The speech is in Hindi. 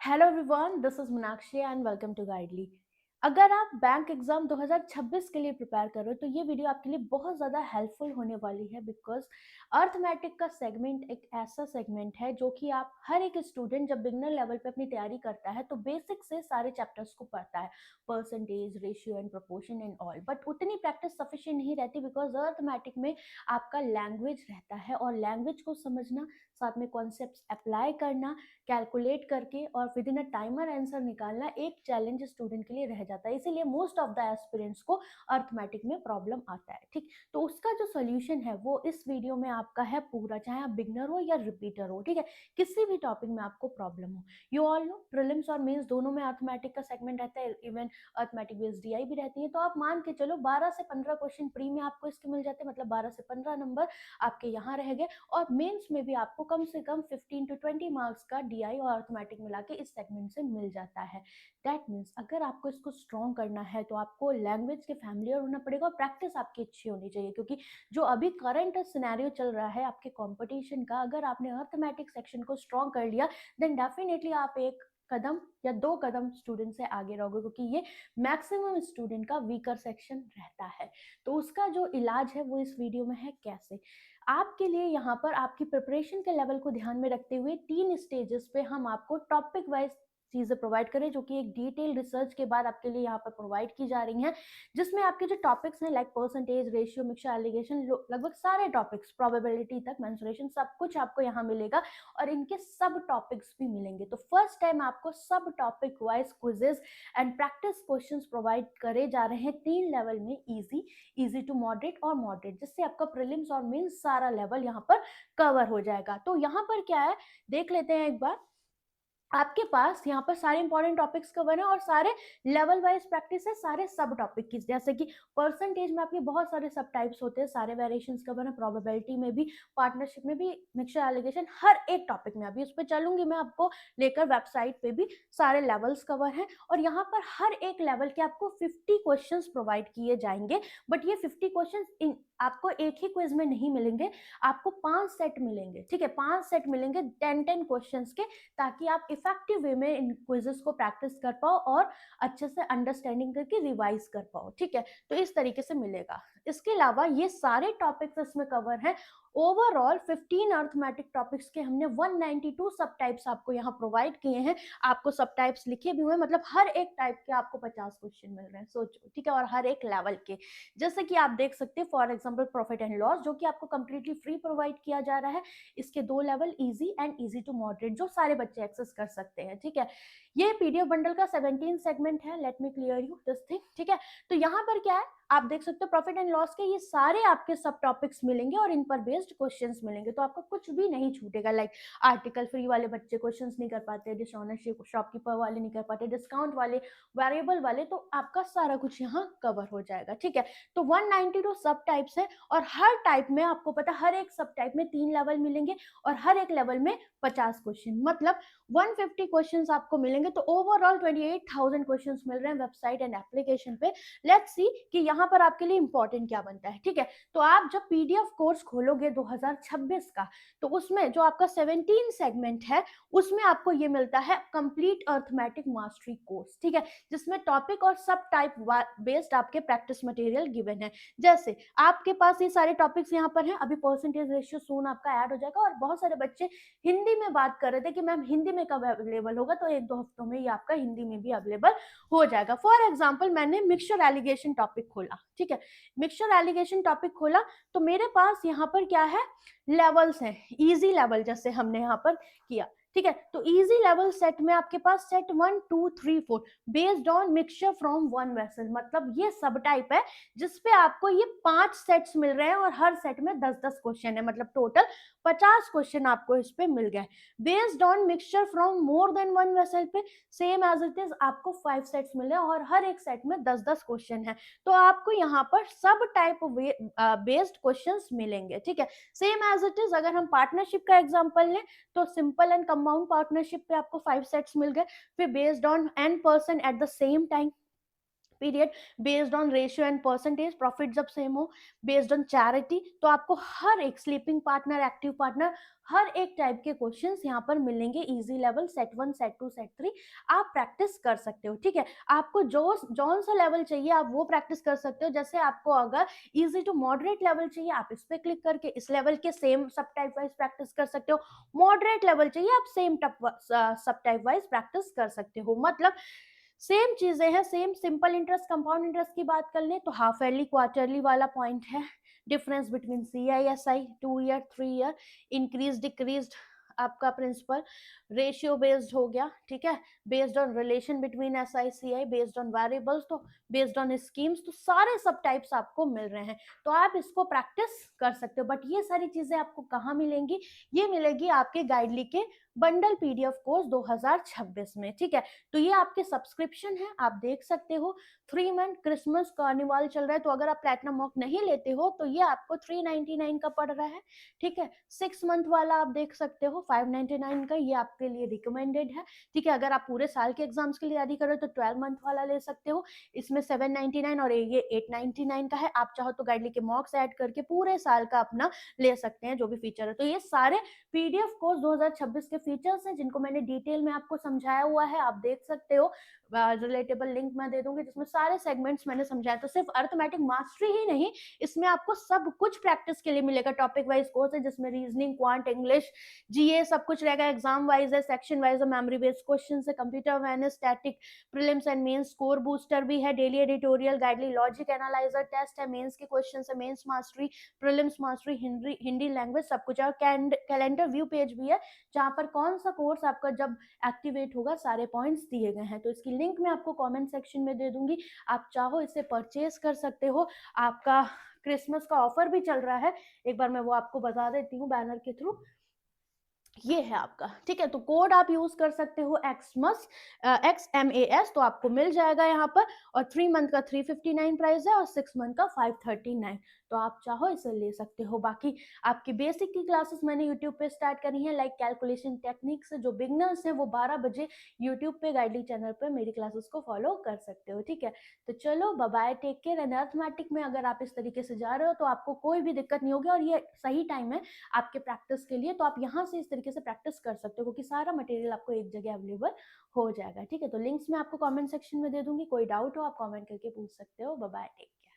Hello everyone, this is Meenakshi and welcome to Guidely. अगर आप बैंक एग्जाम 2026 के लिए प्रिपेयर कर रहे हो तो ये वीडियो आपके लिए बहुत ज़्यादा हेल्पफुल होने वाली है बिकॉज अर्थमेटिक का सेगमेंट एक ऐसा सेगमेंट है जो कि आप हर एक स्टूडेंट जब बिगनर लेवल पे अपनी तैयारी करता है तो बेसिक से सारे चैप्टर्स को पढ़ता है, percentage, ratio and proportion and all. But उतनी प्रैक्टिस सफिशिएंट नहीं रहती बिकॉज अर्थमेटिक में आपका लैंग्वेज रहता है और लैंग्वेज को समझना, साथ में कॉन्सेप्ट्स अप्लाई करना, कैलकुलेट करके और with in a timer answer निकालना एक चैलेंज स्टूडेंट के लिए रह जाता है। इसीलिए मोस्ट ऑफ द एस्पिरेंट्स को अर्थमेटिक में प्रॉब्लम आता है। ठीक, तो उसका जो सोल्यूशन है वो इस वीडियो में आपका है पूरा, चाहे आप बिगनर हो या रिपीटर हो। ठीक है, किसी भी टॉपिक में आपको प्रॉब्लम हो। यू ऑल नो प्रीलिम्स और मेंस दोनों में अर्थमेटिक का सेगमेंट रहता है, इवन अर्थमेटिक बेस्ड डीआई भी रहती है। तो आप मान के चलो 12 से 15 क्वेश्चन प्री में आपको इसके मिल जाते हैं, मतलब 12 से 15 नंबर आपके यहाँ रहेंगे। और मेंस में भी आपको कम से कम 15 to 20 मार्क्स का डीआई और अर्थमेटिक मिला के इस सेगमेंट से मिल जाता है। दैट मीन्स अगर आपको इसको स्ट्रॉन्ग करना है तो आपको लैंग्वेज के फैमिलियर होना पड़ेगा और प्रैक्टिस आपकी अच्छी होनी चाहिए, क्योंकि जो अभी करंट सिनेरियो चल रहा है आपके कंपटीशन का, अगर आपने अर्थमेटिक सेक्शन को स्ट्रॉन्ग कर लिया देन डेफिनेटली आप एक कदम या दो कदम स्टूडेंट से आगे रहोगे, क्योंकि ये मैक्सिमम स्टूडेंट का वीकर सेक्शन रहता है। तो उसका जो इलाज है वो इस वीडियो में है कैसे। आपके लिए यहाँ पर आपकी प्रिपरेशन के लेवल को ध्यान में रखते हुए 3 स्टेजेस पे हम आपको टॉपिक वाइज चीजें प्रोवाइड करें, जो कि एक डिटेल रिसर्च के बाद आपके लिए यहाँ पर प्रोवाइड की जा रही हैं, जिसमें आपके जो टॉपिक्स हैं like percentage, ratio, mixture, alligation, लगभग सारे टॉपिक्स, प्रोबेबिलिटी तक, मेंसुरेशन, सब कुछ आपको यहाँ मिलेगा और इनके सब टॉपिक्स भी मिलेंगे। तो फर्स्ट टाइम आपको सब topic wise quizzes and practice questions provide करे जा रहे हैं 3 लेवल में, इजी टू मॉडरेट और मॉडरेट, जिससे आपका प्रीलिम्स और मेंस सारा लेवल यहाँ पर कवर हो जाएगा। तो यहाँ पर क्या है, देख लेते हैं एक बार। आपके पास यहाँ पर सारे इंपॉर्टेंट टॉपिक्स कवर है और सारे लेवल वाइज प्रैक्टिस है सारे सब टॉपिक की। जैसे कि परसेंटेज में आपके बहुत सारे सब टाइप्स होते हैं, सारे वेरिएशंस कवर है, प्रोबेबिलिटी में भी, पार्टनरशिप में भी, मिक्सचर, एलिगेशन, हर एक टॉपिक में। अभी उस पर चलूंगी मैं आपको लेकर, वेबसाइट पे भी सारे लेवल्स कवर हैं और यहाँ पर हर एक लेवल के आपको 50 क्वेश्चंस प्रोवाइड किए जाएंगे। बट ये 50 क्वेश्चंस आपको एक ही क्विज में नहीं मिलेंगे, आपको 5 सेट मिलेंगे। ठीक है, 5 सेट मिलेंगे 10-10 क्वेश्चंस के, ताकि आप इफेक्टिव वे में इन क्विजेस को प्रैक्टिस कर पाओ और अच्छे से अंडरस्टैंडिंग करके रिवाइज कर पाओ। ठीक है, तो इस तरीके से मिलेगा। इसके अलावा ये सारे टॉपिक्स इसमें कवर हैं। ओवरऑल 15 अर्थमेटिक टॉपिक्स के हमने 192 सब टाइप्स आपको यहाँ प्रोवाइड किए हैं। आपको सब टाइप्स लिखे भी हुए, मतलब हर एक टाइप के आपको 50 क्वेश्चन मिल रहे हैं, सोचो। ठीक है, और हर एक लेवल के, जैसे कि आप देख सकते हैं for example profit and loss, जो कि आपको कंप्लीटली फ्री प्रोवाइड किया जा रहा है। इसके 2 level, easy and easy to moderate, जो सारे बच्चे एक्सेस कर सकते हैं। ठीक है, ये पीडीएफ बंडल का 17 सेगमेंट है। Let me clear you this thing. ठीक है, तो यहाँ पर क्या है, आप देख सकते हो प्रॉफिट एंड लॉस के ये सारे आपके सब टॉपिक्स मिलेंगे और इन पर बेस्ड क्वेश्चंस मिलेंगे, तो आपको कुछ भी नहीं छूटेगा। लाइक आर्टिकल फ्री वाले बच्चे क्वेश्चंस नहीं कर पाते, डिसऑनरशिप शॉपकीपर वाले नहीं कर पाते, डिस्काउंट वाले, वेरिएबल वाले, तो आपका सारा कुछ यहाँ कवर हो जाएगा। ठीक है, तो 192 सब टाइप्स है और हर टाइप में आपको पता, हर एक सब टाइप में 3 लेवल मिलेंगे और हर एक लेवल में 50 क्वेश्चन, मतलब 150 क्वेश्चंस आपको मिलेंगे। तो ओवरऑल 28,000 क्वेश्चंस मिल रहे हैं वेबसाइट एंड एप्लीकेशन पे। लेट्स सी कि यहाँ पर आपके लिए इंपॉर्टेंट क्या बनता है। ठीक है, तो आप जब पीडीएफ कोर्स खोलोगे 2026 का, तो उसमें जो आपका 17 सेगमेंट है उसमें आपको ये मिलता है कंप्लीट अर्थमेटिक मास्टरी कोर्स। ठीक है, जिसमें टॉपिक और सब टाइप बेस्ड आपके प्रैक्टिस मटेरियल गिवन है। जैसे आपके पास ये सारे टॉपिक्स यहाँ पर हैं। अभी परसेंटेज रेशियो सून आपका ऐड हो जाएगा और बहुत सारे बच्चे हिंदी में बात कर रहे थे कि मैम हिंदी में कब अवेलेबल होगा, तो 1-2 हफ्तों में ये आपका हिंदी में भी अवेलेबल हो जाएगा। फॉर एग्जाम्पल मैंने मिक्सचर एलिगेशन टॉपिक खोला। ठीक है, मिक्सचर एलिगेशन टॉपिक खोला तो मेरे पास यहाँ पर क्या है, लेवल्स हैं, इजी लेवल जैसे हमने यहाँ पर किया। ठीक है, तो इजी लेवल सेट में आपके पास set 1, 2, 3, 4 based on mixture from 1 vessel, मतलब ये सब टाइप है जिसपे आपको ये 5 सेट्स मिल रहे हैं और हर सेट में 10-10 क्वेश्चन है, मतलब टोटल 50 क्वेश्चन आपको इस पे मिल गए। Based on mixture from more than 1 vessel पे सेम एज इट इज आपको 5 सेट्स मिले और हर एक सेट में 10-10 क्वेश्चन है। तो आपको यहाँ पर सब टाइप बेस्ड क्वेश्चंस मिलेंगे। ठीक है, सेम एज इट इज अगर हम पार्टनरशिप का एग्जांपल लें तो सिंपल एंड कंपाउंड पार्टनरशिप पे आपको 5 सेट्स मिल गए। फिर based on n person at the same time, period, based on ratio and percentage, profit जब सेम हो, बेस्ड ऑन चैरिटी। तो आपको हर एक स्लीपिंग पार्टनर, एक्टिव पार्टनर, हर एक टाइप के क्वेश्चंस यहाँ पर मिलेंगे। Easy level, set 1, set 2, set 3 आप प्रैक्टिस कर सकते हो। ठीक है, आपको जौन सा लेवल चाहिए आप वो प्रैक्टिस कर सकते हो। जैसे आपको अगर इजी टू मॉडरेट लेवल चाहिए, आप इस पे क्लिक करके इस लेवल के सेम सब टाइप वाइज प्रैक्टिस कर सकते हो। मॉडरेट लेवल चाहिए, आप सेम सब टाइप वाइज प्रैक्टिस कर सकते हो। मतलब सेम चीजें हैं, same. Simple interest, compound interest की बात कर लें तो हाफ ईयरली, क्वार्टरली वाला पॉइंट है। Difference between CISI, 2 year, 3 year, increase decrease आपका प्रिंसिपल, रेशियो बेस्ड हो गया। ठीक है, based on relation between SICI, based on variables, तो बेस्ड ऑन स्कीम्स, तो सारे सब टाइप्स आपको मिल रहे हैं। तो आप इसको प्रैक्टिस कर सकते हो। बट ये सारी चीजें आपको कहाँ मिलेंगी? ये मिलेगी आपके गाइडली के बंडल PDF कोर्स 2026 में। ठीक है, तो ये आपके सब्सक्रिप्शन है, आप देख सकते हो। 3 मंथ क्रिसमस कार्निवाल चल रहा है, तो अगर आप प्लेटिनम मॉक नहीं लेते हो तो ये आपको 399 का पड़ रहा है। ठीक है, 6 मंथ वाला आप देख सकते हो 599 का, ये आपके लिए रिकमेंडेड है। ठीक है, अगर आप पूरे साल के एग्जाम्स की तैयारी करो तो 12 मंथ वाला ले सकते हो, इसमें 799 और ये 899 का है। आप चाहो तो गाइडली के मॉक्स ऐड करके पूरे साल का अपना ले सकते हैं, जो भी फीचर है। तो ये सारे PDF कोर्स 2026 के फीचर्स हैं जिनको मैंने डिटेल में आपको समझाया हुआ है, आप देख सकते हो। रिलेटेबल लिंक मैं दे दूंगी जिसमें सारे सेगमेंट्स मैंने समझाया। तो सिर्फ अर्थमेटिक मास्टरी ही नहीं, इसमें आपको सब कुछ प्रैक्टिस के लिए मिलेगा। टॉपिक वाइज कोर्स है जिसमें रीजनिंग, क्वांट, इंग्लिश, GA सब कुछ रहेगा। एग्जाम वाइज है, सेक्शन वाइज है, मेमोरी बेस्ड क्वेश्चन है, computer awareness, static, prelims and mains, score booster भी है, daily editorial, Guidely logic analyser test है, मेंस के क्वेश्चन है, mains mastery, prelims mastery, Hindi language, सब कुछ है। और कैलेंडर व्यू पेज भी है जहां पर कौन सा कोर्स आपका जब एक्टिवेट होगा सारे पॉइंट्स दिए गए हैं। तो इसकी लिंक मैं आपको कमेंट सेक्शन में दे दूंगी, आप चाहो इसे परचेज कर सकते हो। आपका क्रिसमस का ऑफर भी चल रहा है, एक बार मैं वो आपको बता देती हूँ बैनर के थ्रू। ये है आपका। ठीक है, तो कोड आप यूज कर सकते हो XMAS, तो आपको मिल जाएगा यहाँ पर। और 3 मंथ का 359 प्राइस है और 6 मंथ का 539। तो आप चाहो इसे ले सकते हो। बाकी आपकी बेसिक की क्लासेस मैंने यूट्यूब पे स्टार्ट करी है, लाइक कैलकुलेशन टेक्निक्स। जो बिगनर्स हैं वो 12 बजे यूट्यूब पे गाइडली चैनल पे मेरी क्लासेस को फॉलो कर सकते हो। ठीक है, तो चलो bye bye, take care. And arithmetic में अगर आप इस तरीके से जा रहे हो तो आपको कोई भी दिक्कत नहीं होगी, और ये सही टाइम है आपके प्रैक्टिस के लिए। तो आप यहाँ से इस तरीके से प्रैक्टिस कर सकते हो क्योंकि सारा मटेरियल आपको एक जगह अवेलेबल हो जाएगा। ठीक है, तो लिंक्स मैं आपको कमेंट सेक्शन में दे दूंगी, कोई डाउट हो आप कमेंट करके पूछ सकते हो। Bye bye, take care.